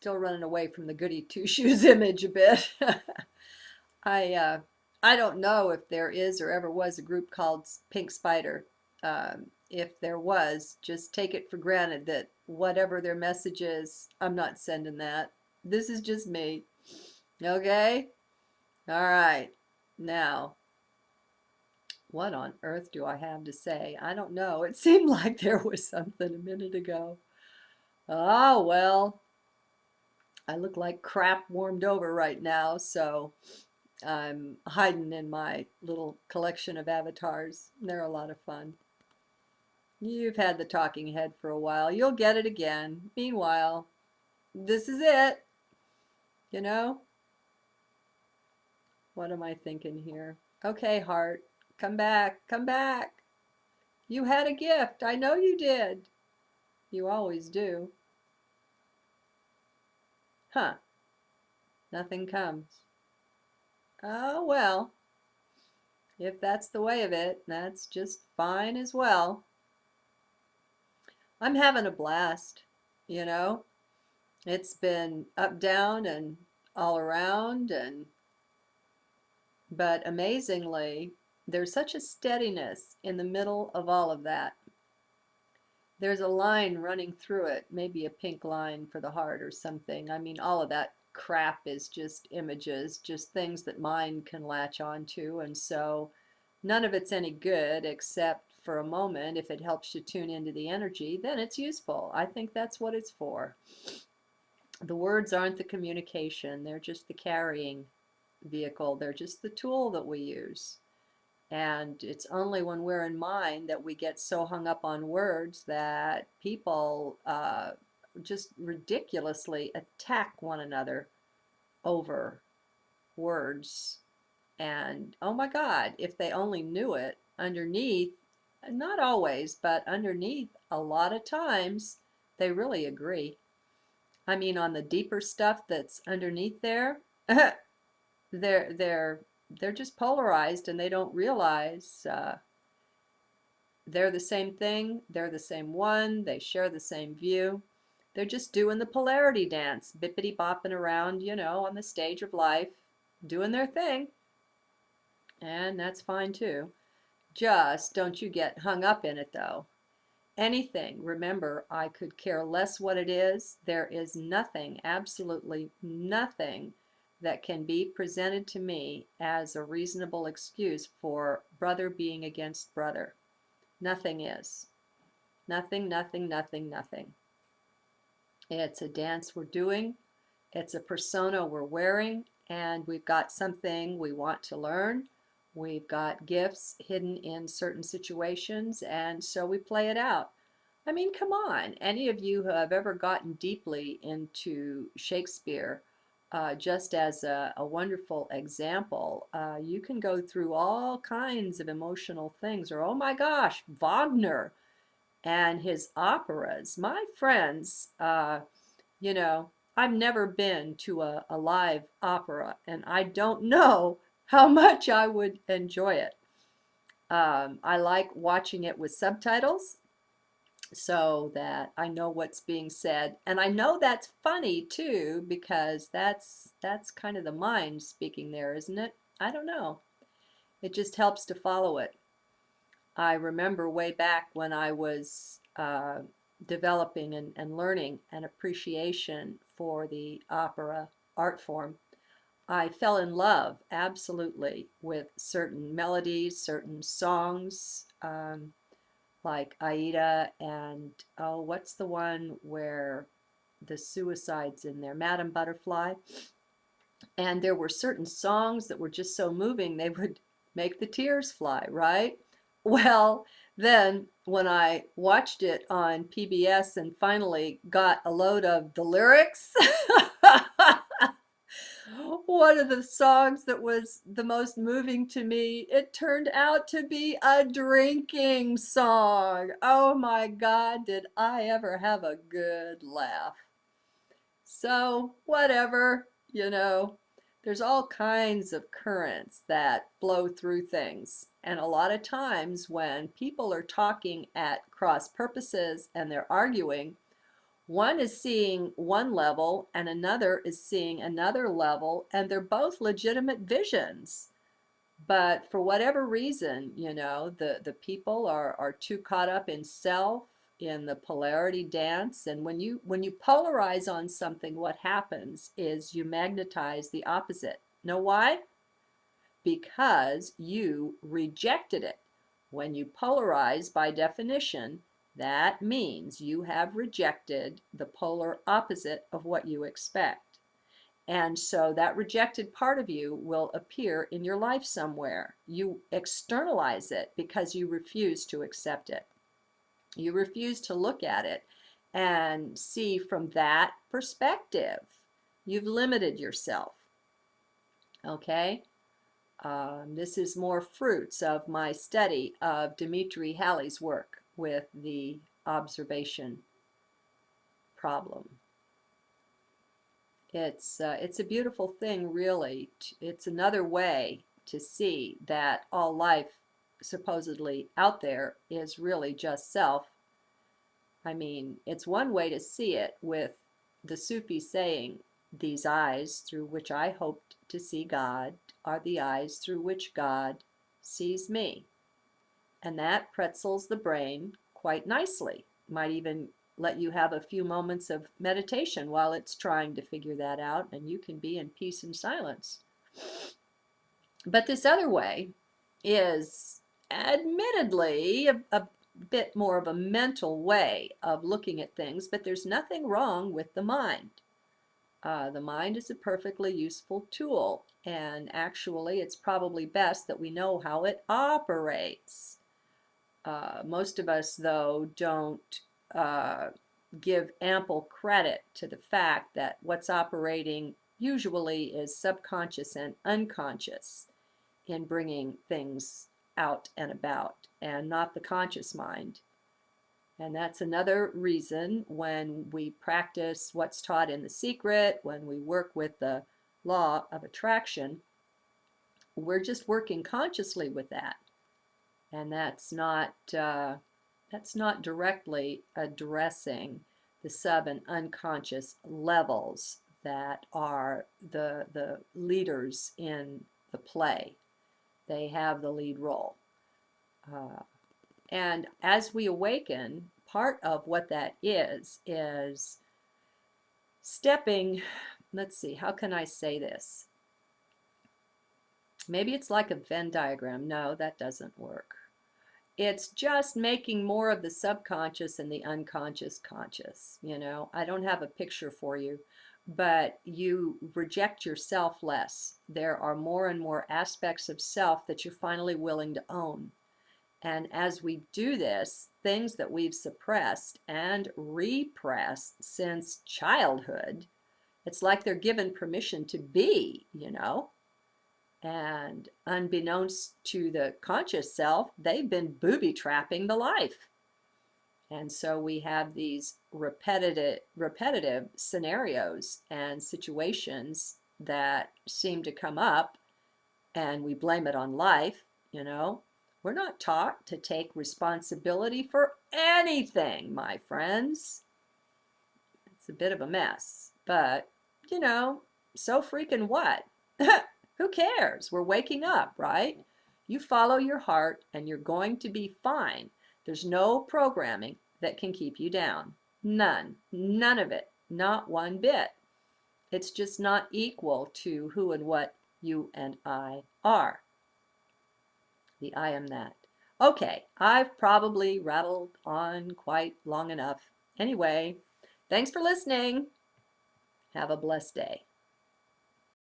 still running away from the goody two shoes image a bit. I uh, I don't know if there is or ever was a group called Pink Spider. If there was, just take it for granted that whatever their message is, I'm not sending that. This is just me. Okay? All right. Now, what on earth do I have to say? I don't know. It seemed like there was something a minute ago. Oh, well, I look like crap warmed over right now, so I'm hiding in my little collection of avatars. They're a lot of fun. You've had the talking head for a while. You'll get it again. Meanwhile, this is it. You know? What am I thinking here? Okay, heart, come back, come back. You had a gift. I know you did. You always do. Huh, nothing comes. Oh, well, if that's the way of it, that's just fine as well. I'm having a blast, you know? It's been up, down, and all around, and but amazingly, there's such a steadiness in the middle of all of that. There's a line running through it, maybe a pink line for the heart or something. I mean, all of that crap is just images, just things that mind can latch onto, and so none of it's any good except for a moment. If it helps you tune into the energy, then it's useful. I think that's what it's for. The words aren't the communication, they're just the carrying vehicle, they're just the tool that we use. And it's only when we're in mind that we get so hung up on words that people just ridiculously attack one another over words. And oh my God, if they only knew it, underneath, not always, but underneath, a lot of times, they really agree. I mean, on the deeper stuff that's underneath there, they're they're they're just polarized and they don't realize they're the same thing, they're the same one, they share the same view. They're just doing the polarity dance, bippity bopping around, on the stage of life, doing their thing, and that's fine too. Just don't you get hung up in it though. Anything, remember, I could care less what it is. There is nothing, absolutely nothing, that can be presented to me as a reasonable excuse for brother being against brother. Nothing is. Nothing, nothing, nothing, nothing. It's a dance we're doing, it's a persona we're wearing, and we've got something we want to learn. We've got gifts hidden in certain situations, and so we play it out. I mean, come on. Any of you who have ever gotten deeply into Shakespeare, just as a wonderful example, you can go through all kinds of emotional things. Or, oh my gosh, Wagner and his operas. My friends, you know, I've never been to a live opera, and I don't know how much I would enjoy it. I like watching it with subtitles so that I know what's being said. And I know that's funny too, because that's kind of the mind speaking there, isn't it? I don't know. It just helps to follow it. I remember way back when I was developing and learning an appreciation for the opera art form. I fell in love absolutely with certain melodies, certain songs, like Aida and, oh, what's the one where the suicide's in there? Madame Butterfly. And there were certain songs that were just so moving, they would make the tears fly, right? Well, then when I watched it on PBS and finally got a load of the lyrics, one of the songs that was the most moving to me, it turned out to be a drinking song. Oh my God, did I ever have a good laugh. So, whatever, there's all kinds of currents that flow through things. And a lot of times when people are talking at cross purposes and they're arguing, One is seeing one level and another is seeing another level, and they're both legitimate visions. But for whatever reason, the people are too caught up in self, in the polarity dance. And when you polarize on something, what happens is you magnetize the opposite. Know why? Because you rejected it. When you polarize, by definition, that means you have rejected the polar opposite of what you expect. And so that rejected part of you will appear in your life somewhere. You externalize it because you refuse to accept it. You refuse to look at it and see from that perspective. You've limited yourself. Okay? This is more fruits of my study of Dimitri Halley's work with the observation problem. It's a beautiful thing, really. It's another way to see that all life supposedly out there is really just self. I mean, it's one way to see it with the Sufi saying, "These eyes through which I hoped to see God are the eyes through which God sees me." And that pretzels the brain quite nicely. Might even let you have a few moments of meditation while it's trying to figure that out, and you can be in peace and silence. But this other way is admittedly a bit more of a mental way of looking at things, but there's nothing wrong with the mind. The mind is a perfectly useful tool, and actually it's probably best that we know how it operates. Most of us, though, don't give ample credit to the fact that what's operating usually is subconscious and unconscious in bringing things out and about, and not the conscious mind. And that's another reason when we practice what's taught in The Secret, when we work with the law of attraction, we're just working consciously with that. And that's not directly addressing the sub and unconscious levels that are the leaders in the play. They have the lead role. And as we awaken, part of what that is stepping, let's see, how can I say this? Maybe it's like a Venn diagram. No, that doesn't work. It's just making more of the subconscious and the unconscious conscious. I don't have a picture for you, but you reject yourself less. There are more and more aspects of self that you're finally willing to own. And as we do this, things that we've suppressed and repressed since childhood, it's like they're given permission to be. And unbeknownst to the conscious self, they've been booby-trapping the life. And so we have these repetitive scenarios and situations that seem to come up, and we blame it on life. We're not taught to take responsibility for anything, my friends. It's a bit of a mess, but so freaking what? Who cares? We're waking up, right? You follow your heart and you're going to be fine. There's no programming that can keep you down. None. None of it. Not one bit. It's just not equal to who and what you and I are. The I am that. Okay, I've probably rattled on quite long enough. Anyway, thanks for listening. Have a blessed day.